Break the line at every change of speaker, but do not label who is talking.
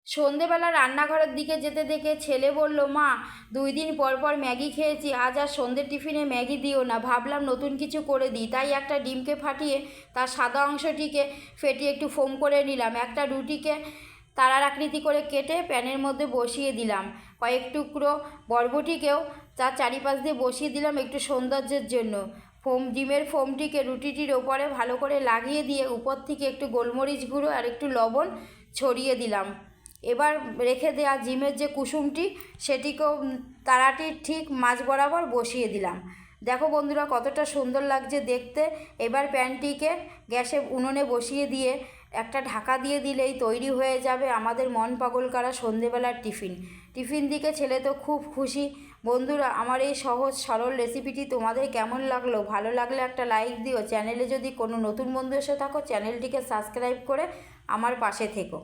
সন্ধেবেলা রান্নাঘরের দিকে যেতে দেখে ছেলে বলল, মা 2 দিন পর পর ম্যাগি খেয়েছি, আজ আর সন্ধ্যের টিফিনে ম্যাগি দিও না, ভাবলাম নতুন কিছু করে দিই। তাই একটা ডিমকে ফাটিয়ে তার সাদা অংশটিকে ফেটিয়ে একটু ফোম করে নিলাম। একটা রুটিকে তারার আকৃতি করে কেটে প্যানের মধ্যে বসিয়ে দিলাম। কয়েক টুকরো বরবটিকেও তার চারিপাশ দিয়ে বসিয়ে দিলাম একটু সৌন্দর্যের জন্য। ডিমের ফোমটিকে রুটিটির ওপরে ভালো করে লাগিয়ে দিয়ে উপর থেকে একটু গোলমরিচ গুঁড়ো আর একটু লবণ ছড়িয়ে দিলাম। এবার রেখে দেওয়া ডিমের যে কুসুমটি সেটিকেও তারাটির ঠিক মাঝ বরাবর বসিয়ে দিলাম। দেখো বন্ধুরা কতটা সুন্দর লাগছে দেখতে। এবার প্যানটিকে উনুনে বসিয়ে দিয়ে একটা ঢাকা দিয়ে দিলেই তৈরি হয়ে যাবে আমাদের মন পাগল করা সন্ধেবেলার টিফিন দিকে ছেলে তো খুব খুশি। বন্ধুরা, আমার এই সহজ সরল রেসিপিটি তোমাদের কেমন লাগলো? ভালো লাগলে একটা লাইক দিও। চ্যানেলে যদি কোনো নতুন বন্ধু এসে থাকো, চ্যানেলটিকে সাবস্ক্রাইব করে আমার পাশে থেকো।